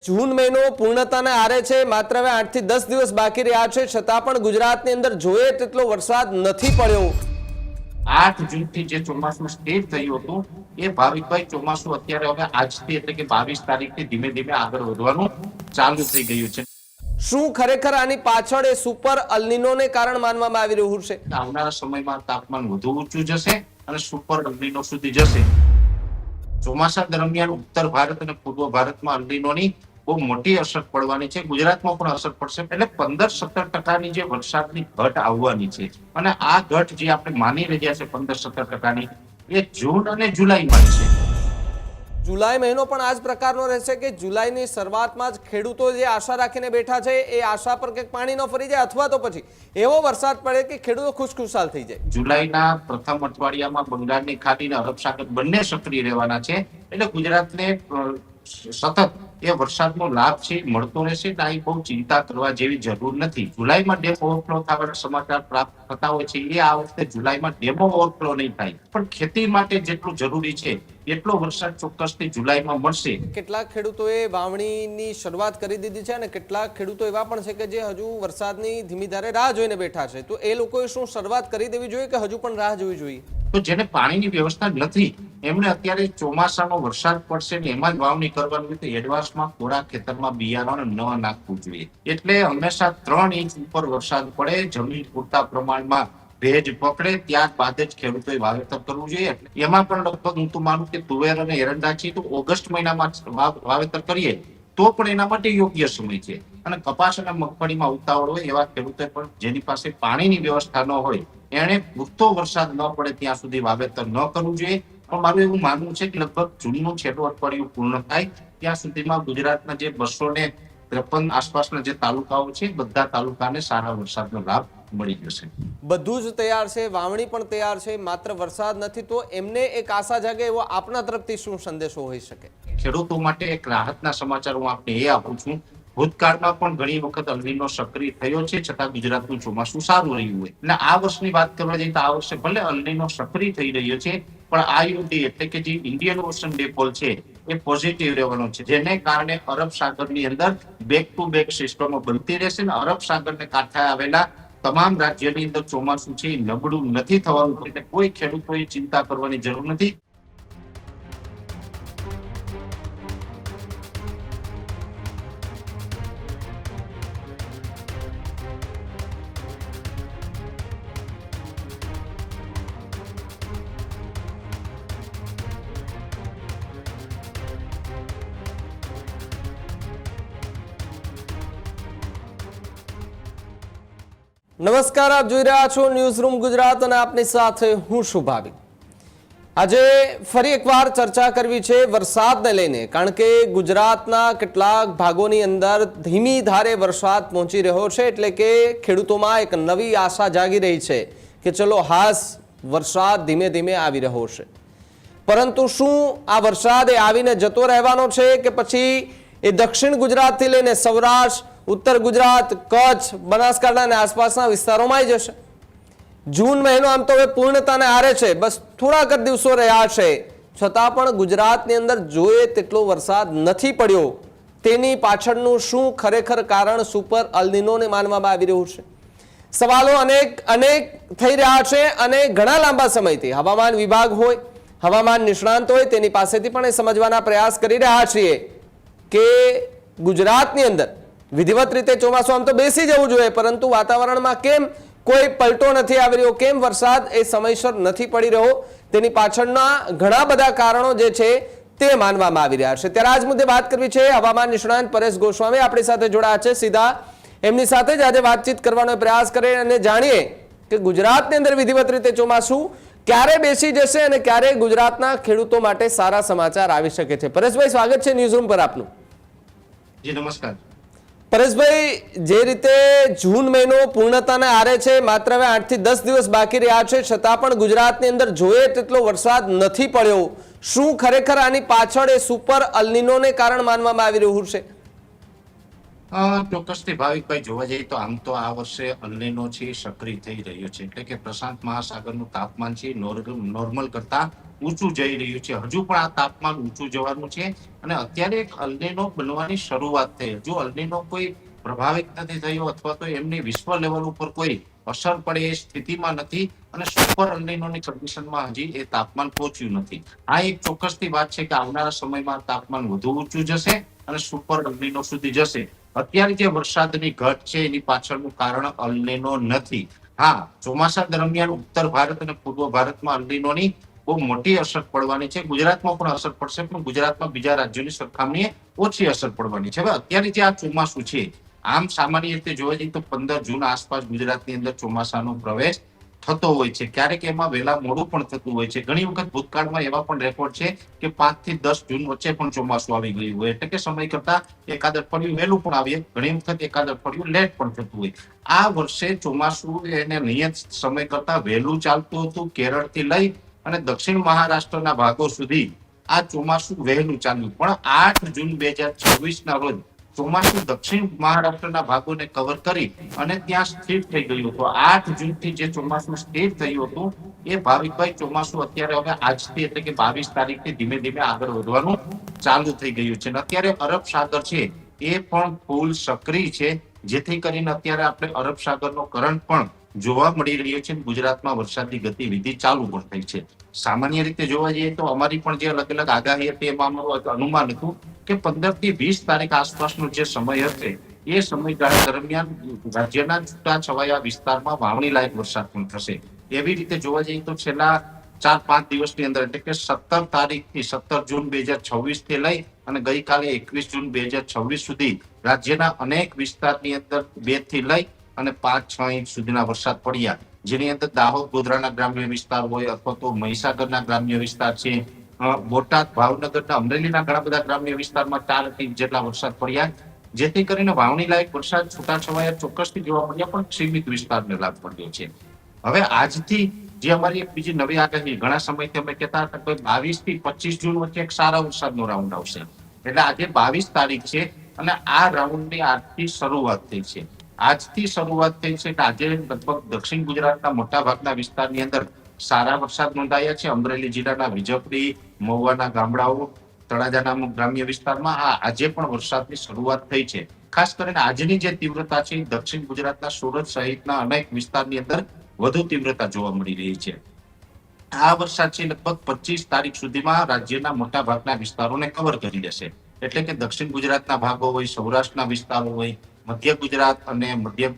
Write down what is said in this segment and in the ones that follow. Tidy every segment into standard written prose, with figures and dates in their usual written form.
જૂન મહિનો પૂર્ણતાને આરે છે। માત્ર હવે 8 થી 10 દિવસ બાકી રહ્યા છે, છતાં પણ ગુજરાતની અંદર જોઈએ તેટલો વરસાદ નથી પડ્યો। 8 જૂનથી જે ચોમાસું સ્ટેજ થયું હતું એ ભાવિકભાઈ ચોમાસું અત્યારે હવે આજથી એટલે કે 22 તારીખથી ધીમે ધીમે આગળ વધવાનું ચાલુ થઈ ગયું છે। શું ખરેખર આની પાછળ એ સુપર અલ્નિનોને કારણ માનવામાં આવી રહ્યું છે? આવનારા સમયમાં તાપમાન વધુ ઊંચું જશે અને સુપર અલ્નિનો સુધી જશે। ચોમાસા દરમિયાન ઉત્તર ભારત અને પૂર્વ ભારતમાં અલ્નિનોની બહુ મોટી અસર પડવાની છે। ગુજરાતમાં પણ અસર પડશે। એટલે 15-17% જે વરસાદની ઘટ આવવાની છે અને આ ઘટ જે આપણે માની રહ્યા છે 15-17%, એ જૂન અને જુલાઈમાં છે। જુલાઈ મહિનો પણ આ જ પ્રકારનો રહેશે કે જુલાઈની શરૂઆતમાં જ ખેડૂતો જે આશા રાખીને બેઠા છે એ આશા પર કંઈક પાણી ન ફરી જાય, અથવા તો પછી એવો વરસાદ પડે કે ખેડૂતો ખુશખુશાલ થઈ જાય। જુલાઈના પ્રથમ અઠવાડિયામાં બંગાળની ખાડી અને અરબ સાગર બંને સક્રિય રહેવાના છે। એટલે ગુજરાતને સતત એ વરસાદનો લાભ છે મળતો રહેશે। અહીં બહુ ચિંતા કરવા જેવી જરૂર નથી। જુલાઈમાં ડેમ ઓવરફ્લો થવાના સમાચાર પ્રાપ્ત થતા હોય છે, એ આ વખતે જુલાઈમાં ડેમો ઓવરફ્લો નહીં થાય, પણ ખેતી માટે જેટલું જરૂરી છે એટલો વરસાદ ચોક્કસથી જુલાઈમાં મળશે। કેટલાક ખેડૂતોએ વાવણીની શરૂઆત કરી દીધી છે અને કેટલાક ખેડૂતો એવા પણ છે કે જે હજુ વરસાદની ધીમી ધારે રાહ જોઈને બેઠા છે, તો એ લોકોએ શું શરૂઆત કરી દેવી જોઈએ કે હજુ પણ રાહ જોવી જોઈએ? તો જેને પાણીની વ્યવસ્થા નથી એમને અત્યારે ચોમાસાનો વરસાદ પડશે ને એમાં જ વાવણી કરવાની, તો એડવાન્સમાં કોરા ખેતરમાં બિયારણ ન નાખવું જોઈએ। એટલે હંમેશા 3 ઇંચ ઉપર વરસાદ પડે, જમીન પૂરતા પ્રમાણમાં ભેજ પકડે, ત્યારબાદ જ ખેડૂતોએ વાવેતર કરવું જોઈએ। એમાં પણ લગભગ હું તો માનું કે તુવેર અને એરંડા છે તો ઓગસ્ટ મહિનામાં વાવેતર કરીએ તો પણ એના માટે યોગ્ય સમય છે। અને કપાસ અને મગફળીમાં ઉતાવળ હોય એવા ખેડૂતો પણ જેની પાસે પાણીની વ્યવસ્થા ન હોય એને પૂરતો વરસાદ ન પડે ત્યાં સુધી વાવેતર ન કરવું જોઈએ। પણ મારું એવું માનવું છે કે લગભગ જૂનનું છેલ્લું અઠવાડિયું પૂર્ણ થાય ત્યાં સુધીમાં ગુજરાતના જે 253 આસપાસના જે તાલુકાઓ છે બધા તાલુકાને સારા વરસાદનો લાભ મળી જશે। બધું જ તૈયાર છે, વાવણી પણ તૈયાર છે, માત્ર વરસાદ નથી, તો એમને એક આશા જાગે એવો આપના તરફથી શું સંદેશો હોઈ શકે? ખેડૂતો માટે એક રાહતના સમાચાર હું આપને એ આપું છું। ભૂતકાળમાં પણ ઘણી વખત અલ્નિનો સક્રિય થયો છે, છતાં ગુજરાતનું ચોમાસું સારું રહ્યું હોય। અને આ વર્ષની વાત કરવા જઈએ તો આ વર્ષે ભલે અલ્નિનો સક્રિય થઈ રહ્યો છે, પણ આયુડી એટલે કે જે ઇન્ડિયન ઓશન ડિપોલ છે એ પોઝિટિવ રહેવાનો છે, જેને કારણે અરબ સાગરની અંદર બેક ટુ બેક સિસ્ટમો બનતી રહેશે અને અરબ સાગરને કાંઠે આવેલા તમામ રાજ્યની અંદર ચોમાસું છે એ નબળું નથી થવાનું। એટલે કોઈ ખેડૂતોએ ચિંતા કરવાની જરૂર નથી। નમસ્કાર, આપ જોઈ રહ્યા છો ન્યૂઝરૂમ ગુજરાત અને આપની સાથે હું શુભાવી। આજે ફરી એકવાર ચર્ચા કરવી છે વરસાદને લઈને, કારણ કે ગુજરાતના કેટલાક ભાગોની અંદર ધીમી ધારે વરસાદ પહોંચી રહ્યો છે, એટલે કે ખેડૂતોમાં એક નવી આશા જાગી રહી છે કે ચલો હાસ વરસાદ ધીમે ધીમે આવી રહ્યો છે। પરંતુ શું આ વરસાદ એ આવીને જતો રહેવાનો છે કે પછી એ દક્ષિણ ગુજરાતથી લઈને સૌરાષ્ટ્ર, ઉત્તર ગુજરાત, કચ્છ, બનાસકાંઠા અને આસપાસના વિસ્તારોમાં જશે? જૂન મહિનો આમ તો હવે પૂર્ણતાને આરે છે, બસ થોડાક જ દિવસો રહ્યા છે, છતાં પણ ગુજરાતની અંદર જોઈએ તેટલો વરસાદ નથી પડ્યો। તેની પાછળનું શું ખરેખર કારણ સુપર અલ્નિનોને માનવામાં આવી રહ્યું છે? સવાલો અનેક થઈ રહ્યા છે અને ઘણા લાંબા સમયથી હવામાન વિભાગ હોય, હવામાન નિષ્ણાંત હોય, તેની પાસેથી પણ એ સમજવાના પ્રયાસ કરી રહ્યા છીએ કે ગુજરાતની અંદર વિધિવત રીતે ચોમાસું આમ તો બેસી જવું જોઈએ, પરંતુ વાતાવરણમાં કેમ કોઈ પલટો નથી આવી રહ્યો, કેમ વરસાદ એ સમયસર નથી પડી રહ્યો, તેની પાછળના ઘણા બધા કારણો જે છે તે માનવામાં આવી રહ્યા છે। ત્યારે આજ મુદ્દે વાત કરવી છે હવામાન નિષ્ણાંત પરેશ ગોસ્વામી આપણી સાથે જોડાયા છે। સીધા એમની સાથે જ આજે વાતચીત કરવાનો પ્રયાસ કરીએ અને જાણીએ કે ગુજરાતની અંદર વિધિવત રીતે ચોમાસું ક્યારે બેસી જશે અને ક્યારે ગુજરાતના ખેડૂતો માટે સારા સમાચાર આવી શકે છે। પરેશભાઈ, સ્વાગત છે ન્યૂઝરૂમ પર આપનું। જી નમસ્કાર। પરેશભાઈ, જે રીતે જૂન મહિનો પૂર્ણતાને આરે છે, માત્ર હવે 8 થી 10 દિવસ બાકી રહ્યા છે, છતાં પણ ગુજરાતની અંદર જોઈએ તેટલો વરસાદ નથી પડ્યો। શું ખરેખર આની પાછળ એ સુપર અલ્નિનોને કારણ માનવામાં આવી રહ્યું છે? ચોક્કસથી ભાવિકભાઈ જોવા જઈએ તો આમ તો આ વર્ષે અલ્નીનો છે એ સક્રિય થઈ રહ્યો છે, એટલે કે પ્રશાંત મહાસાગરનું તાપમાન છે નોર્મલ કરતા ઊંચું જઈ રહ્યું છે. હજુ પણ આ તાપમાન ઊંચું જવાનું છે અને અત્યારે એક અલ્નીનો બનવાની શરૂઆત થઈ. હજુ અલ્નીનો કોઈ પ્રભાવિત નથી થયો અથવા તો એમની વિશ્વ લેવલ ઉપર કોઈ અસર પડે એ સ્થિતિમાં નથી અને સુપર અલ્નીનોની કન્ડિશનમાં હજી એ તાપમાન પહોંચ્યું નથી. આ એક ચોક્કસથી વાત છે કે આવનારા સમયમાં તાપમાન વધુ ઊંચું જશે અને સુપર અલ્નીનો સુધી જશે. અત્યારે જે વરસાદની ઘટ છે એની પાછળનું કારણ અલ્નીનો નથી. હા, ચોમાસા દરમિયાન ઉત્તર ભારત અને પૂર્વ ભારતમાં અલ્નીનોની બહુ મોટી અસર પડવાની છે. ગુજરાતમાં પણ અસર પડશે, પણ ગુજરાતમાં બીજા રાજ્યોની સરખામણીએ ઓછી અસર પડવાની છે. હવે અત્યારે જે આ ચોમાસું છે, આમ સામાન્ય રીતે જોવા જઈએ તો 15 જૂન આસપાસ ગુજરાતની અંદર ચોમાસાનો પ્રવેશ થતો હોય છે. ક્યારેક એમાં વહેલા મોડું પણ થતું હોય છે. ઘણી વખત ભૂતકાળમાં એવા પણ રેકોર્ડ છે કે 5 થી 10 જૂન વચ્ચે પણ ચોમાસું આવી ગયું હોય, એટલે કે સમય કરતા એકાદ અઠવાડિયું વહેલું પણ આવીએ, ઘણી વખત એકાદ અઠવાડિયું લેટ પણ થતું હોય. આ વર્ષે ચોમાસું એને નિયત સમય કરતા વહેલું ચાલતું હતું. કેરળથી લઈ અને દક્ષિણ મહારાષ્ટ્રના ભાગો સુધી આ ચોમાસું વહેલું ચાલ્યું, પણ 8 જૂન 2026 ના રોજ ચોમાસું દક્ષિણ મહારાષ્ટ્રના ભાગોને કવર કરી અને ત્યાં સ્થિર થઈ ગયું હતું. 8 જૂનથી જે ચોમાસું સ્થિર થયું હતું એ ભાવિકભાઈ ચોમાસું અત્યારે હવે આજથી એટલે કે 22 તારીખથી ધીમે ધીમે આગળ વધવાનું ચાલુ થઈ ગયું છે. અત્યારે અરબ સાગર છે એ પણ ફૂલ સક્રિય છે, જેથી કરીને અત્યારે આપણે અરબ સાગરનો કરંટ પણ જોવા મળી રહ્યો છે. ગુજરાતમાં વરસાદની ગતિવિધિ ચાલુ પણ થઈ છે. સામાન્ય રીતે જોવા જઈએ તો અમારી પણ જે અલગ અલગ આગાહી હતી એમાં અમારું અનુમાન હતું કે 15 થી 20 તારીખ આસપાસનો જે સમય હશે એ સમયગાળા દરમિયાન રાજ્યના છૂટાછવાયા વિસ્તારમાં વાવણી લાયક વરસાદ પણ થશે. એવી રીતે જોવા જઈએ તો છેલ્લા 4-5 દિવસની અંદર એટલે કે 17 તારીખથી 17 જૂન 2026 થી લઈ અને ગઈકાલે 21 જૂન 2026 સુધી રાજ્યના અનેક વિસ્તારની અંદર 2 થી લઈ અને 5-6 ઇંચ સુધીના વરસાદ પડ્યા, જેની અંદર દાહોદ ગોધરાના ગ્રામ્ય વિસ્તાર હોય અથવા તો મહીસાગરના ગ્રામ્ય વિસ્તાર છે, બોટાદ ભાવનગરના અમરેલીના ઘણા બધા ગ્રામ્ય વિસ્તારમાં 4 ઇંચ જેટલા વરસાદ પડ્યા, જેથી કરીને વાવણી લાયક વરસાદ છૂટાછવાયા ચોક્કસથી જોવા મળ્યા, પણ સીમિત વિસ્તારને લાભ પડ્યો છે. હવે આજથી જે અમારી એક બીજી નવી આગાહી, ઘણા સમયથી અમે કહેતા હતા કે 22 થી 25 જૂન વચ્ચે એક સારા વરસાદનો રાઉન્ડ આવશે, એટલે આજે 22 તારીખ છે અને આ રાઉન્ડની આજથી શરૂઆત થઈ છે. આજથી શરૂઆત થઈ છે કે આજે લગભગ દક્ષિણ ગુજરાતના મોટા ભાગના વિસ્તારની અંદર સારા વરસાદ નોંધાયા છે. અમરેલી જિલ્લાના વિજપડી, મહુવાના ગામડાઓ, તળાજાના ગ્રામ્ય વિસ્તારમાં આજે પણ વરસાદની શરૂઆત થઈ છે. ખાસ કરીને આજની જે તીવ્રતા છે દક્ષિણ ગુજરાતના સુરત સહિતના અનેક વિસ્તારની અંદર વધુ તીવ્રતા જોવા મળી રહી છે. આ વરસાદ છે લગભગ 25 તારીખ સુધીમાં રાજ્યના મોટા ભાગના વિસ્તારોને કવર કરી દેશે, એટલે કે દક્ષિણ ગુજરાતના ભાગો હોય, સૌરાષ્ટ્રના વિસ્તારો હોય, મધ્ય ગુજરાત અને મધ્ય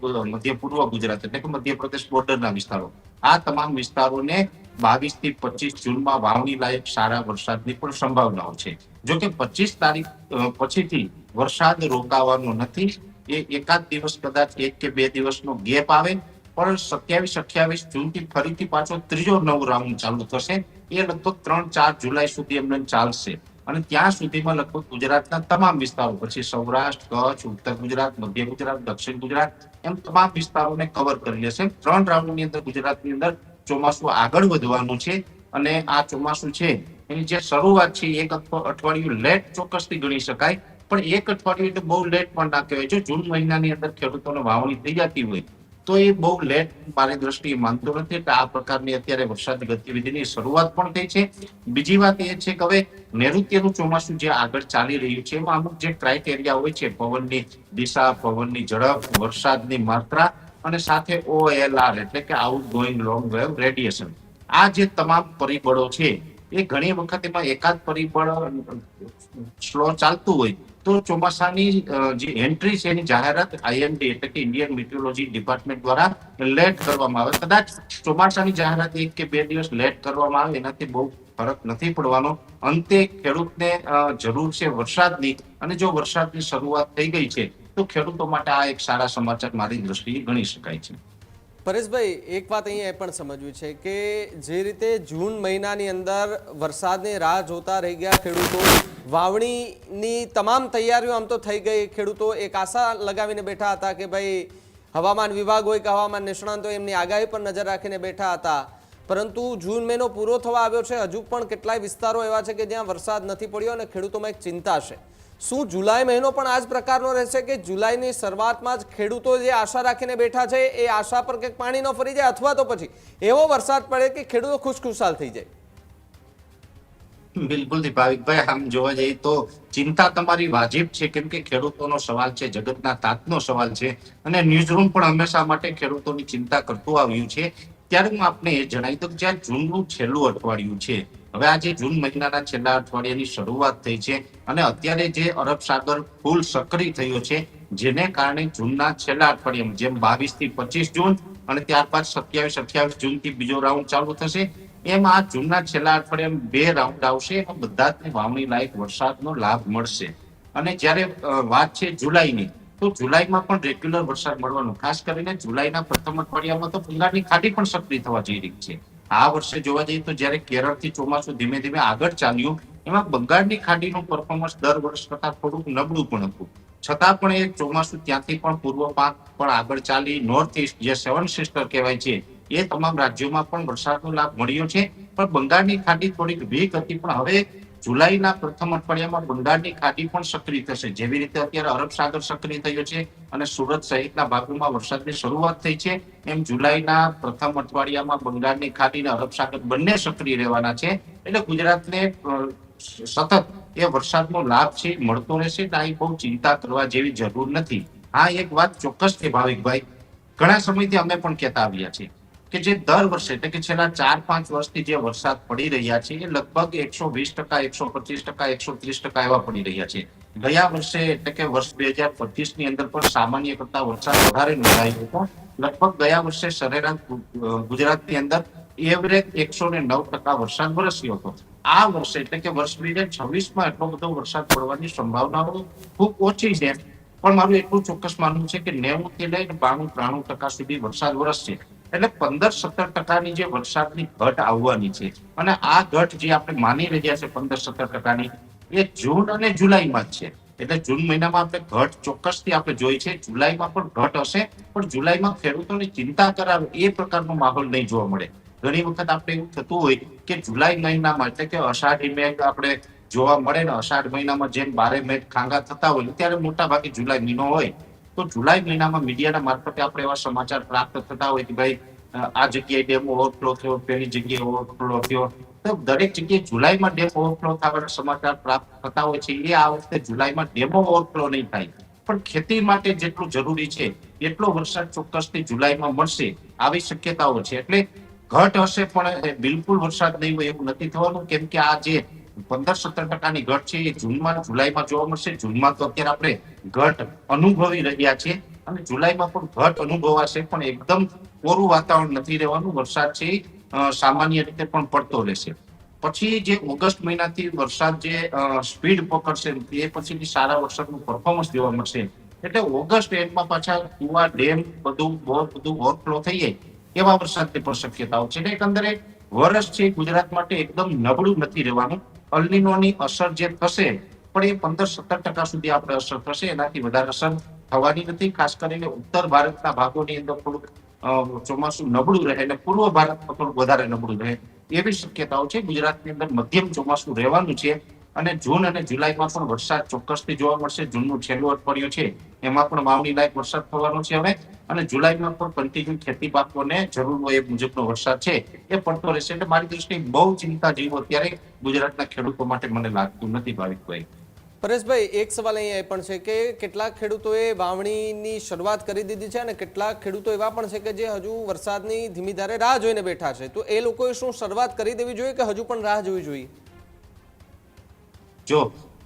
પૂર્વ ગુજરાત એટલે કે મધ્યપ્રદેશ બોર્ડરના વિસ્તારો, આ તમામ વિસ્તારોને 22 થી 25 જૂનમાં વાવણી લાયક સારા વરસાદની પણ સંભાવનાઓ છે. જો કે 25 તારીખ પછીથી વરસાદ રોકાવાનો નથી. એ એકાદ દિવસ કદાચ 1 કે 2 દિવસનો ગેપ આવે, પણ 27-28 જૂનથી ફરીથી પાછો ત્રીજો નવો રાઉન્ડ ચાલુ થશે. એ લગભગ 3-4 જુલાઈ સુધી એમને ચાલશે અને ત્યાં સુધીમાં લગભગ ગુજરાતના તમામ વિસ્તારો, પછી સૌરાષ્ટ્ર, કચ્છ, ઉત્તર ગુજરાત, મધ્ય ગુજરાત, દક્ષિણ ગુજરાત, એમ તમામ વિસ્તારોને કવર કરી લેશે. 3 રાઉન્ડની અંદર ગુજરાતની અંદર ચોમાસું આગળ વધવાનું છે અને આ ચોમાસું છે એની જે શરૂઆત છે એક અઠવાડિયું લેટ ચોક્કસથી ગણી શકાય, પણ એક અઠવાડિયું એટલે બહુ લેટ પણ ના કહેવાય. જો જૂન મહિનાની અંદર ખેડૂતોને વાવણી થઈ જતી હોય તો એ બહુ લેટ મારી દ્રષ્ટિએ માનતો નથી. એટલે આ પ્રકારની અત્યારે વરસાદની ગતિવિધિની શરૂઆત પણ થઈ છે. બીજી વાત એ છે કે હવે નૈઋત્યનું ચોમાસું જે આગળ ચાલી રહ્યું છે એમાં અમુક જે ક્રાઇટેરિયા હોય છે, પવનની દિશા, પવનની ઝડપ, વરસાદની માત્રા અને સાથે OLR એટલે કે out going long wave radiation, આ જે તમામ પરિબળો છે એ ઘણી વખત એમાં એકાદ પરિબળ સ્લો ચાલતું હોય તો ચોમાસાની જે એન્ટ્રી છે એની જાહેરાત IMD એટલે કે ઇન્ડિયન મેટ્રોલોજી ડિપાર્ટમેન્ટ દ્વારા લેટ કરવામાં આવે. કદાચ ચોમાસાની જાહેરાત 1 કે 2 દિવસ લેટ કરવામાં આવે એનાથી બહુ ફરક નથી પડવાનો. અંતે ખેડૂતને જરૂર છે વરસાદની, અને જો વરસાદની શરૂઆત થઈ ગઈ છે તો ખેડૂતો માટે આ એક સારા સમાચાર મારી દ્રષ્ટિએ ગણી શકાય છે. પરેશભાઈ, એક વાત અહીંયા એ પણ સમજવી છે કે જે રીતે જૂન મહિનાની અંદર વરસાદની રાહ જોતા રહી ગયા ખેડૂતો, વાવણીની તમામ તૈયારીઓ આમ તો થઈ ગઈ, ખેડૂતો એક આશા લગાવીને બેઠા હતા કે ભાઈ હવામાન વિભાગ હોય કે હવામાન નિષ્ણાંતો એમની આગાહી પર નજર રાખીને બેઠા હતા, પરંતુ જૂન મહિનો પૂરો થવા આવ્યો છે, હજુ પણ કેટલાય વિસ્તારો એવા છે કે જ્યાં વરસાદ નથી પડ્યો અને ખેડૂતોમાં એક ચિંતા છે. શું જુલાઈ મહિનો પણ આ જ પ્રકારનો રહેશે કે જુલાઈની શરૂઆતમાં જ ખેડૂતો જે આશા રાખીને બેઠા છે એ આશા પર કંઈક પાણી ન ફરી જાય, અથવા તો પછી એવો વરસાદ પડે કે ખેડૂતો ખુશખુશાલ થઈ જાય? બિલકુલ ભાવિકભાઈ, આમ જોવા જઈએ તો ચિંતા તમારી વાજિબ છે, કેમ કે ખેડૂતોનો સવાલ છે, જગતના તાતનો સવાલ છે, અને ન્યૂઝરૂમ પણ હંમેશા માટે ખેડૂતોની ચિંતા કરતું આવ્યું છે. ત્યારે હું આપને એ જણાવી દઉં કે જ્યાં જૂનનું છેલ્લું અઠવાડિયું છે, હવે આજે જૂન મહિનાના છેલ્લા અઠવાડિયાની શરૂઆત થઈ છે, અને અત્યારે જે અરબ સાગર ફૂલ સક્રિય થયો છે, જેને કારણે જૂનના છેલ્લા અઠવાડિયામાં જેમ 22 થી 25 જૂન અને ત્યારબાદ 27-28 જૂનથી બીજો રાઉન્ડ ચાલુ થશે, એમ આ જૂનના છેલ્લા અઠવાડિયામાં 2 રાઉન્ડ આવશે. એમાં બધા જ વાવણી લાયક વરસાદનો લાભ મળશે. અને જ્યારે વાત છે જુલાઈની, તો જુલાઈમાં પણ રેગ્યુલર વરસાદ મળવાનો, ખાસ કરીને જુલાઈના પ્રથમ અઠવાડિયામાં તો બંગાળની ખાડી પણ સક્રિય થવા જઈ રહી છે. આ વર્ષે જોવા જઈએ તો જ્યારે કેરળથી ચોમાસું ધીમે ધીમે આગળ ચાલ્યું, એમાં બંગાળની ખાડીનું પરફોર્મન્સ દર વર્ષ કરતા થોડુંક નબળું પણ હતું, છતાં પણ એ ચોમાસું ત્યાંથી પણ પૂર્વ પાક પણ આગળ ચાલી નોર્થ ઈસ્ટ જે 7 સિસ્ટર કહેવાય છે, એ તમામ રાજ્યોમાં પણ વરસાદનો લાભ મળ્યો છે. પણ બંગાળની ખાડી થોડીક વીક હતી, પણ હવે જુલાઈના પ્રથમ અઠવાડિયામાં બંગાળની ખાડી પણ સક્રિય થશે. જેવી રીતે અત્યારે અરબ સાગર સક્રિય થયો છે અને સુરત સહિતના ભાગોમાં વરસાદની શરૂઆત થઈ છે, એમ જુલાઈના પ્રથમ અઠવાડિયામાં બંગાળની ખાડી અને અરબ સાગર બંને સક્રિય રહેવાના છે. એટલે ગુજરાતને સતત એ વરસાદનો લાભ છે મળતો રહેશે. અહીં બહુ ચિંતા કરવા જેવી જરૂર નથી. હા, એક વાત ચોક્કસ છે ભાવિકભાઈ, ઘણા સમયથી અમે પણ કહેતા આવ્યા છીએ કે જે દર વર્ષે એટલે કે છેલ્લા 4-5 વર્ષથી જે વરસાદ પડી રહ્યા છે એ લગભગ 120%, 125%, 130% એવા પડી રહ્યા છે. ગયા વર્ષે એટલે કે વર્ષ 2025 ની અંદર પણ સામાન્ય કરતા વરસાદ વધારે નોંધાયો હતો. લગભગ ગયા વર્ષે સરેરાશ ગુજરાતની અંદર એવરેજ 109% વરસાદ વરસ્યો હતો. આ વર્ષે એટલે કે વર્ષ 2026માં એટલો બધો વરસાદ પડવાની સંભાવનાઓ ખૂબ ઓછી છે. પણ મારું એટલું ચોક્કસ માનવું છે કે 90 થી લઈને 92-93% સુધી વરસાદ વરસશે. એટલે 15-17% જે વરસાદની ઘટ આવવાની છે, અને આ ઘટ જે આપણે માની રહ્યા છે 15-17%, એ જૂન અને જુલાઈમાં જ છે. એટલે જૂન મહિનામાં આપણે ઘટ ચોક્કસથી આપણે જોઈ છે, જુલાઈમાં પણ ઘટ હશે, પણ જુલાઈમાં ખેડૂતોની ચિંતા કરાવે એ પ્રકારનો માહોલ નહીં જોવા મળે. ઘણી વખત આપણે એવું થતું હોય કે જુલાઈ મહિનામાં એટલે કે અષાઢી મેઘ આપણે જોવા મળે ને, અષાઢ મહિનામાં જેમ 12 મેઘ ખાંગા થતા હોય ત્યારે મોટા ભાગે જુલાઈ મહિનો હોય, તો જુલાઈ મહિનામાં મીડિયાના મારફતે આપણે એવા સમાચાર પ્રાપ્ત થતા હોય કે ભાઈ આ જગ્યાએ ડેમ ઓવરફ્લો થયો, પેલી જગ્યાએ ઓવરફ્લો થયો. તો દરેક જગ્યાએ જુલાઈમાં ડેમ ઓવરફ્લો થવાના સમાચાર પ્રાપ્ત થતા હોય છે. એ આ વખતે જુલાઈમાં ડેમો ઓવરફ્લો નહીં થાય, પણ ખેતી માટે જેટલું જરૂરી છે એટલો વરસાદ ચોક્કસથી જુલાઈમાં મળશે આવી શક્યતાઓ છે. એટલે ઘટ હશે પણ બિલકુલ વરસાદ નહીં હોય એવું નથી થવાનું, કેમ કે આ જે 15-17%ની ઘટ છે એ જૂનમાં જુલાઈમાં જોવા મળશે. જૂનમાં તો અત્યારે આપણે ઘટ અનુભવી રહ્યા છીએ અને જુલાઈમાં પણ ઘટ અનુભવાશે, પણ એકદમ કોરું વાતાવરણ નથી રહેવાનું. વરસાદ છે સામાન્ય રીતે પણ પડતો રહેશે. પછી જે ઓગસ્ટ મહિનાથી વરસાદ જે સ્પીડ પકડશે એ પછીની સારા વરસાદનું પરફોર્મન્સ જોવા મળશે. એટલે ઓગસ્ટ એન્ડમાં પાછા કુવા, ડેમ બધું ઓવરફ્લો થઈ જાય એવા વરસાદની પણ શક્યતાઓ છે. એટલે એકંદરે વર્ષ છે ગુજરાત માટે એકદમ નબળું નથી રહેવાનું. અલ્નિનોની અસર જે થશે પણ એ 15-17% સુધી આપણે અસર થશે, એનાથી વધારે અસર થવાની નથી. ખાસ કરીને ઉત્તર ભારતના ભાગોની અંદર થોડુંક ચોમાસું નબળું રહે અને પૂર્વ ભારતમાં થોડું વધારે નબળું રહે એવી શક્યતાઓ છે. ગુજરાતની અંદર મધ્યમ ચોમાસું રહેવાનું છે અને જૂન અને જુલાઈમાં પણ વરસાદ ચોક્કસથી જોવા મળશે. જૂનનું છેલ્લું અઠવાડિયું છે એમાં પણ વાવણી લાયક વરસાદ થવાનો છે હવે, અને જુલાઈમાં પણ કન્ટિન્યુ ખેતી પાકોને જરૂર હોય એ મુજબનો વરસાદ છે એ પડતો રહેશે. એટલે મારી દૃષ્ટિએ બહુ ચિંતા જેવું અત્યારે ગુજરાતના ખેડૂતો માટે મને લાગતું નથી ભાવિકભાઈ. પરેશભાઈ, એક સવાલ અહીંયા એ પણ છે કે કેટલાક ખેડૂતોએ વાવણીની શરૂઆત કરી દીધી છે અને કેટલાક ખેડૂતો એવા પણ છે કે જે હજુ વરસાદની ધીમી ધારે રાહ જોઈને બેઠા છે. તો એ લોકોએ શું શરૂઆત કરી દેવી જોઈએ કે હજુ પણ રાહ જોવી જોઈએ? જો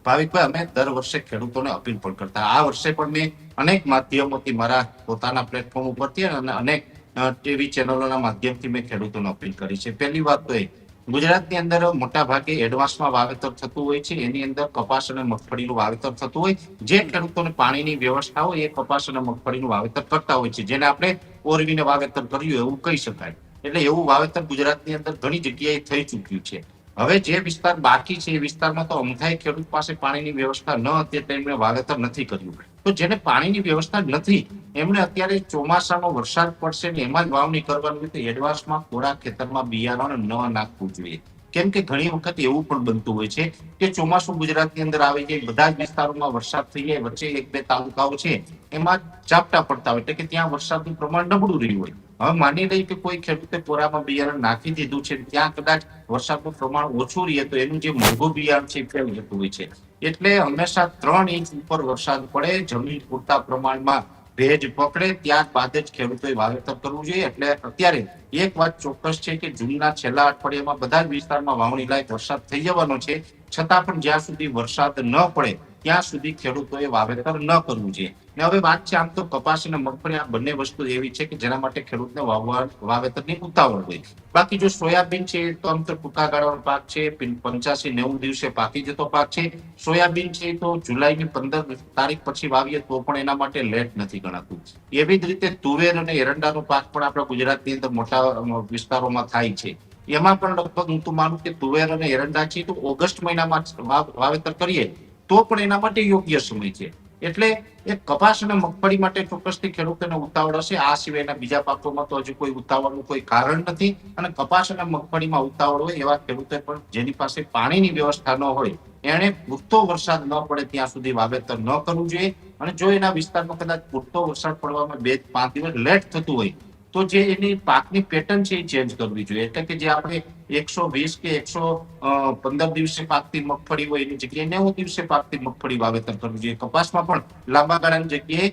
ભાવિકભાઈ, અમે દર વર્ષે ખેડૂતોને અપીલ પણ કરતા, આ વર્ષે પણ મેં અનેક માધ્યમોથી મારા પોતાના પ્લેટફોર્મ ઉપરથી અને અનેક ટીવી ચેનલોના માધ્યમથી મેં ખેડૂતોને અપીલ કરી છે. પહેલી વાત તો એ, ગુજરાતની અંદર મોટા ભાગે એડવાન્સમાં વાવેતર થતું હોય છે. એની અંદર કપાસ અને મગફળીનું વાવેતર થતું હોય. જે ખેડૂતોને પાણીની વ્યવસ્થા હોય એ કપાસ અને મગફળીનું વાવેતર કરતા હોય છે, જેને આપણે ઓરવીને વાવેતર કર્યું એવું કહી શકાય. એટલે એવું વાવેતર ગુજરાતની અંદર ઘણી જગ્યાએ થઈ ચૂક્યું છે. હવે જે વિસ્તાર બાકી છે એ વિસ્તારમાં તો અમથાય ખેડૂત પાસે પાણીની વ્યવસ્થા ન હતી એટલે એમણે વાવેતર નથી કર્યું. તો જેને પાણીની વ્યવસ્થા નથી એમણે અત્યારે ચોમાસાનો વરસાદ પડશે ને એમાં જ વાવણી કરવાની રીતે એડવાન્સમાં કોરા ખેતરમાં બિયારણ ન નાખવું જોઈએ. કેમ કે ઘણી વખત એવું પણ બનતું હોય છે કે ચોમાસું ગુજરાતની અંદર આવી જાય, બધા જ વિસ્તારોમાં વરસાદ થઈ જાય, વચ્ચે એક બે તાલુકાઓ છે એમાં ઝાપટા પડતા હોય, એટલે કે ત્યાં વરસાદનું પ્રમાણ નબળું રહ્યું હોય. હવે માની લઈએ કે કોઈ ખેડૂતે કોરામાં બિયારણ નાખી દીધું છે, ત્યાં કદાચ વરસાદનું પ્રમાણ ઓછું રહે તો એનું જે મોંઘું બિયારણ છે એ ફેલ જતું હોય છે. એટલે હંમેશા 3 ઇંચ ઉપર વરસાદ પડે, જમીન પૂરતા પ્રમાણમાં ભેજ પકડે, ત્યારબાદ જ ખેડૂતોએ વાવેતર કરવું જોઈએ. એટલે અત્યારે એક વાત ચોક્કસ છે કે જૂનના છેલ્લા અઠવાડિયામાં બધા જ વિસ્તારમાં વાવણી લાયક વરસાદ થઈ જવાનો છે, છતાં પણ જ્યાં સુધી વરસાદ ન પડે ત્યાં સુધી ખેડૂતોએ વાવેતર ન કરવું જોઈએ. ને હવે વાત છે આમ તો કપાસ અને મગફળી આ બંને વસ્તુ એવી છે કે જેના માટે ખેડૂતને વાવેતરની ઉતાવળ હોય. બાકી જો સોયાબીન છે તો આમ તો ટૂંકા ગાળાનો પાક છે, 85-90 દિવસે પાકી જતો પાક છે. સોયાબીન છે તો જુલાઈની 15 તારીખ પછી વાવીએ તો પણ એના માટે લેટ નથી ગણાતું. એવી જ રીતે તુવેર અને એરંડાનો પાક પણ આપણા ગુજરાતની અંદર મોટા વિસ્તારોમાં થાય છે. એમાં પણ લગભગ હું તો માનું કે તુવેર અને એરંડા છે તો ઓગસ્ટ મહિનામાં વાવેતર કરીએ તો પણ એના માટે યોગ્ય સમય છે. એટલે એક કપાસ અને મગફળી માટે ચોક્કસથી ખેડૂતોને ઉતાવળ હશે. આ સિવાયના બીજા પાકોમાં તો હજુ કોઈ ઉતાવળનું કોઈ કારણ નથી. અને કપાસ અને મગફળીમાં ઉતાવળ હોય એવા ખેડૂતો પણ જેની પાસે પાણીની વ્યવસ્થા ન હોય એને પૂરતો વરસાદ ન પડે ત્યાં સુધી વાવેતર ન કરવું જોઈએ. અને જો એના વિસ્તારમાં કદાચ પૂરતો વરસાદ પડવામાં 2-5 દિવસ લેટ થતું હોય તો જે એની પાકની પેટર્ન છે એ ચેન્જ કરવી જોઈએ. એટલે કે જે આપણે 120 કે 115 દિવસે પાકતી મગફળી હોય એની જગ્યાએ 90 દિવસે પાકતી મગફળી વાવેતર કરવું જોઈએ. કપાસમાં પણ લાંબા ગાળાની જગ્યાએ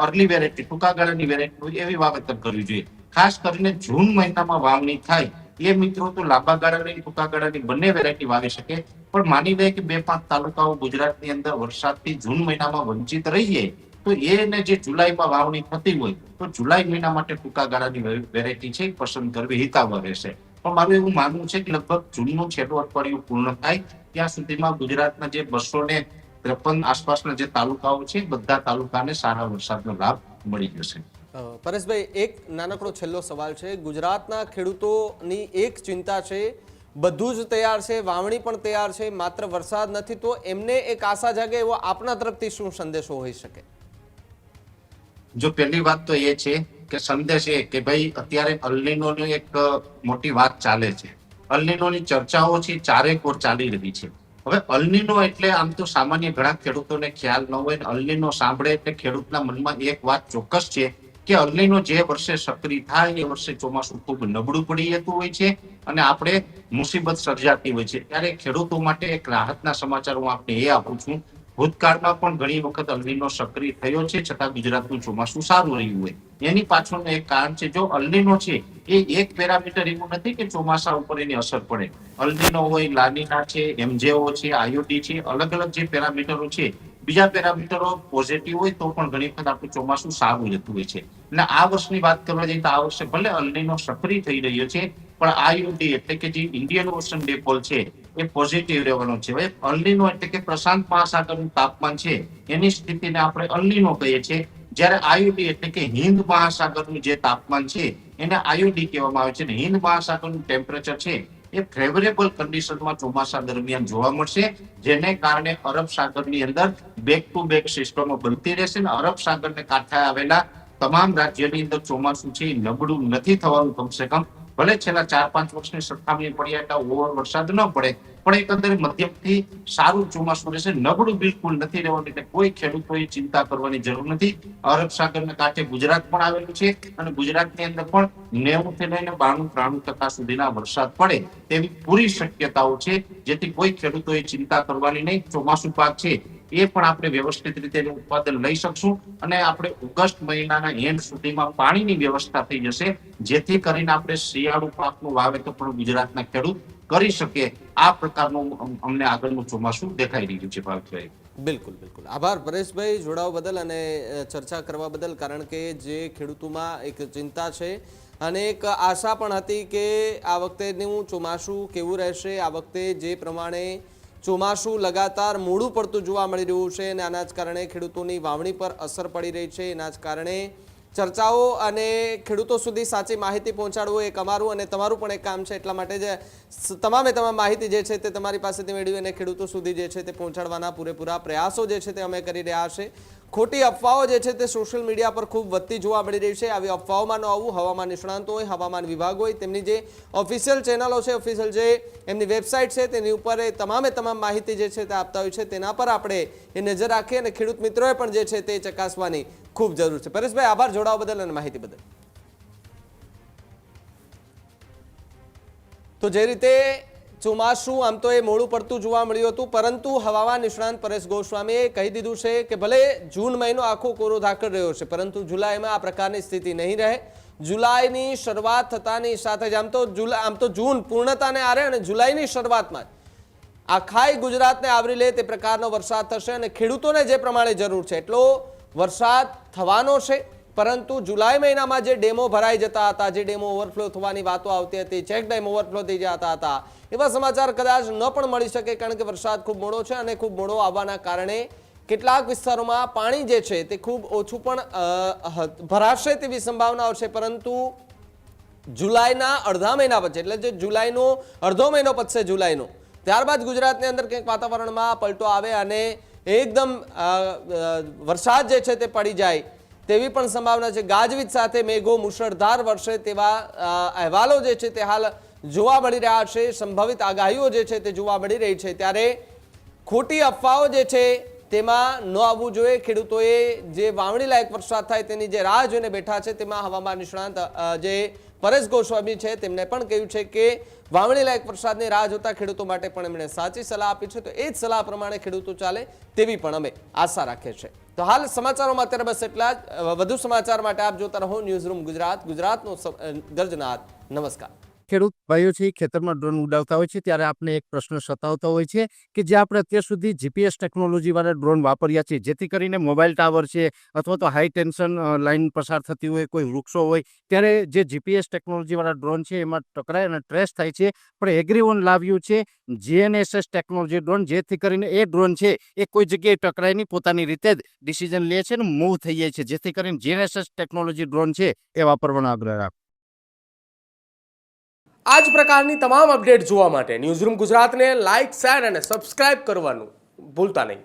અર્લી વેરાયટી, ટૂંકા ગાળાની વેરાયટી હોય એવી વાવેતર કરવી જોઈએ. ખાસ કરીને જૂન મહિનામાં વાવણી થાય એ મિત્રો તો લાંબા ગાળાની ટૂંકા ગાળાની બંને વેરાયટી વાવી શકે. પણ માની લે કે 2-5 તાલુકાઓ ગુજરાતની અંદર વરસાદથી જૂન મહિનામાં વંચિત રહીએ તો એને જે જુલાઈમાં વાવણી થતી હોય તો જુલાઈ મહિના માટે ટૂંકા ગાળાની વેરાયટી છે પસંદ કરવી હિતાવહ રહેશે. પણ મારું એવું માનવું છે કે લગભગ જૂનનું છેલ્લું અઠવાડિયું પૂર્ણ થાય ત્યાં સુધીમાં ગુજરાતના જે 253 આસપાસના જે તાલુકાઓ છે બધા તાલુકાને સારા વરસાદનો લાભ મળી જશે. પરેશભાઈ, એક નાનકડો છેલ્લો સવાલ છે. ગુજરાતના ખેડૂતોની એક ચિંતા છે, બધું જ તૈયાર છે, વાવણી પણ તૈયાર છે, માત્ર વરસાદ નથી, તો એમને એક આશા જાગે એવો આપના તરફથી શું સંદેશો હોઈ શકે? જો પહેલી વાત તો એ છે કે સંદેશ એ કે ભાઈ અત્યારે અલ્નીનોની એક મોટી વાત ચાલે છે. અલ્નીનોની ચર્ચાઓ છે ચારે કોર ચાલી રહી છે. હવે અલ્નીનો એટલે આમ તો સામાન્ય ઘણા ખેડૂતોને ખ્યાલ ન હોય ને અલ્નીનો સાંભળે એટલે ખેડૂતના મનમાં એક વાત ચોક્કસ છે કે અલ્નીનો જે વર્ષે સક્રિય થાય એ વર્ષે ચોમાસું ખૂબ નબળું પડી જતું હોય છે અને આપણે મુસીબત સર્જાતી હોય છે. ત્યારે ખેડૂતો માટે એક રાહતના સમાચાર હું આપને એ આપું છું. ભૂતકાળમાં પણ ઘણી વખત અલ્નીનો સક્રિય થયો છે છતાં ગુજરાતનું ચોમાસું સારું રહ્યું હોય. એની પાછળનું એક કારણ છે, જો અલ્નીનો છે એ એક પેરામીટર એવું નથી કે ચોમાસા ઉપર એની અસર પડે. અલ્નીનો હોય, લાનીના છે, એમજેઓ છે, આઈઓડી છે, અલગ અલગ જે પેરામીટરો છે, બીજા પેરામીટરો પોઝિટિવ હોય તો પણ ઘણી વખત આપણું ચોમાસું સારું જતું હોય છે. એટલે આ વર્ષની વાત કરવા જઈએ તો આ વર્ષે ભલે અલ્નીનો સક્રિય થઈ રહ્યો છે પણ આઈઓડી એટલે કે જે ઇન્ડિયન ઓશન ડિપોલ છે એ પોઝિટિવ રહેવાનો છે. હવે અલ્નીનો એટલે કે પ્રશાંત મહાસાગરનું તાપમાન છે એની સ્થિતિને આપણે અલ્નીનો કહીએ છીએ, જ્યારે આઈઓડી એટલે કે હિન્દ મહાસાગરનું જે તાપમાન છે એને આઈઓડી કહેવામાં આવે છે. અને હિન્દ મહાસાગરનું ટેમ્પરેચર છે એ ફેવરેબલ કન્ડિશનમાં ચોમાસા દરમિયાન જોવા મળશે, જેને કારણે અરબ સાગરની અંદર બેક ટુ બેક સિસ્ટમો બનતી રહેશે અને અરબ સાગરને કાંઠે આવેલા તમામ રાજ્યની અંદર ચોમાસું છે નબળું નથી થવાનું. કમસે કમ ભલે છેલ્લા 4-5 વર્ષની સરખામણી પડ્યા એટલા ઓવર વરસાદ ન પડે પણ એકંદરે મધ્યમથી સારું ચોમાસું રહેશે, નબળું બિલકુલ નથી રહેવાનું. એટલે કોઈ ખેડૂતોએ ચિંતા કરવાની જરૂર નથી. અરબ સાગરના કાંઠે ગુજરાત પણ આવેલું છે અને ગુજરાતની અંદર પણ 90 થી લઈને 92-93% સુધીના વરસાદ પડે તેવી પૂરી શક્યતાઓ છે, જેથી કોઈ ખેડૂતોએ ચિંતા કરવાની નહીં. ચોમાસું પાક છે એ પણ આપણે વ્યવસ્થિત રીતે ઉત્પાદન લઈ શકશું અને આપણે ઓગસ્ટ મહિનાના એન્ડ સુધીમાં પાણીની વ્યવસ્થા થઈ જશે, જેથી કરીને આપણે શિયાળુ પાકનું વાવેતર પણ ગુજરાતના ખેડૂત કરી શકે. આ પ્રકારનું અમને આગળનું ચોમાસું દેખાઈ રહ્યું છે ભાવિકભાઈ. બિલકુલ બિલકુલ. આભાર પરેશભાઈ જોડાવા બદલ અને ચર્ચા કરવા બદલ. કારણ કે જે ખેડૂતોમાં એક ચિંતા છે અને એક આશા પણ હતી કે આ વખતેનું ચોમાસું કેવું રહેશે, આ વખતે જે પ્રમાણે ચોમાસું લગાતાર મોડું પડતું જોવા મળી રહ્યું છે અને આના જ કારણે ખેડૂતોની વાવણી પર અસર પડી રહી છે. એના જ કારણે ચર્ચાઓ અને ખેડૂતો સુધી સાચી માહિતી પહોંચાડવું એક અમારું અને તમારું પણ એક કામ છે. એટલા માટે જ તમામ માહિતી જે છે તે તમારી પાસેથી મેળવી અને ખેડૂતો સુધી જે છે તે પહોંચાડવાના પૂરેપૂરા પ્રયાસો જે છે તે અમે કરી રહ્યા છે. ખોટી અફવાઓ જે છે તે સોશિયલ મીડિયા પર ખૂબ વધતી જોવા મળી રહી છે. આવી અફવાઓમાં ન આવવું. હવામાન નિષ્ણાંતો હોય, હવામાન વિભાગ હોય, તેમની જે ઓફિશિયલ ચેનલો છે, ઓફિશિયલ જે એમની વેબસાઇટ છે તેની ઉપર એ તમામ માહિતી જે છે તે આપતા હોય છે. તેના પર આપણે એ નજર રાખીએ અને ખેડૂત મિત્રોએ પણ જે છે તે ચકાસવાની ખૂબ જરૂર છે. પરેશભાઈ, આભાર જોડાવા બદલ અને માહિતી બદલ. તો જે રીતે ચોમાસું આમ તો એ મોડું પડતું જોવા મળ્યું હતું, પરંતુ હવામાન નિષ્ણાંત પરેશ ગોસ્વામીએ કહી દીધું છે કે ભલે જૂન મહિનો આખો કોરો ધાકડ રહ્યો છે, પરંતુ જુલાઈમાં આ પ્રકારની સ્થિતિ નહીં રહે. જુલાઈની શરૂઆત થતાની સાથે જ આમ તો જૂન પૂર્ણતાને આરે અને જુલાઈની શરૂઆતમાં આખાય ગુજરાતને આવરી લે તે પ્રકારનો વરસાદ થશે અને ખેડૂતોને જે પ્રમાણે જરૂર છે એટલો વરસાદ થવાનો છે. પરંતુ જુલાઈ મહિનામાં જે ડેમો ભરાઈ જતા હતા, જે ડેમો ઓવરફ્લો થવાની વાતો આવતી હતી, ચેક ડેમ ઓવરફ્લો થઈ જતા હતા, એવા સમાચાર કદાચ ન પણ મળી શકે, કારણ કે વરસાદ ખૂબ મોડો છે અને ખૂબ મોડો આવવાના કારણે કેટલાક વિસ્તારોમાં પાણી જે છે તે ખૂબ ઓછું પણ ભરાશે તેવી સંભાવનાઓ છે. પરંતુ જુલાઈના અડધા મહિના પછી, એટલે જે જુલાઈનો અડધો મહિનો પતશે જુલાઈનો, ત્યારબાદ ગુજરાતની અંદર કંઈક વાતાવરણમાં પલટો આવે અને એકદમ વરસાદ જે છે તે પડી જાય તેવી પણ સંભાવના છે. ગાજવીજ સાથે મેઘો મુશળધાર વરસે તેવા અહેવાલો જે છે તે હાલ જોવા મળી રહ્યા છે. સંભવિત આગાહીઓ જે છે તે જોવા મળી રહી છે. ત્યારે ખોટી અફવાઓ જે છે તેમાં ન આવવું જોઈએ. ખેડૂતોએ જે વાવણી લાયક વરસાદ થાય તેની જે રાહ જોઈને બેઠા છે, તેમાં હવામાન નિષ્ણાંત જે પરેશ ગોસ્વામી છે તેમણે પણ કહ્યું છે કે વાવણી લાયક વરસાદની રાહ જોતા ખેડૂતો માટે પણ એમણે સાચી સલાહ આપી છે. તો એ જ સલાહ પ્રમાણે ખેડૂતો ચાલે તેવી પણ અમે આશા રાખીએ છીએ. તો હાલ સમાચારોમાં અત્યારે બસ એટલા જ. વધુ સમાચાર માટે આપ જોતા રહો ન્યૂઝ રૂમ ગુજરાત, ગુજરાતનો ગર્જનાદ. નમસ્કાર. ખેડૂત ભાઈઓ છે ખેતરમાં ડ્રોન ઉડાવતા હોય છે ત્યારે આપણે એક પ્રશ્ન સતાવતો હોય છે કે જે આપણે અત્યાર સુધી જીપીએસ ટેકનોલોજી વાળા ડ્રોન વાપર્યા છે, જેથી કરીને મોબાઈલ ટાવર છે અથવા તો હાઈ ટેન્શન લાઈન પસાર થતી હોય, કોઈ વૃક્ષો હોય, ત્યારે જે જીપીએસ ટેકનોલોજી વાળા ડ્રોન છે એમાં ટકરાય અને ટ્રેસ થાય છે. પણ એગ્રીઓન લાવ્યું છે જીએનએસએસ ટેકનોલોજી ડ્રોન, જેથી કરીને એ ડ્રોન છે એ કોઈ જગ્યાએ ટકરાય નહીં, પોતાની રીતે જ ડિસિઝન લે છે અને મૂવ થઈ જાય છે. જેથી કરીને જીએનએસએસ ટેકનોલોજી ડ્રોન છે એ વાપરવાનો આગ્રહ રાખો. આ જ પ્રકારની તમામ અપડેટ જોવા માટે ન્યૂઝરૂમ ગુજરાતને લાઇક, શેર અને સબસ્ક્રાઇબ કરવાનું ભૂલતા નહીં.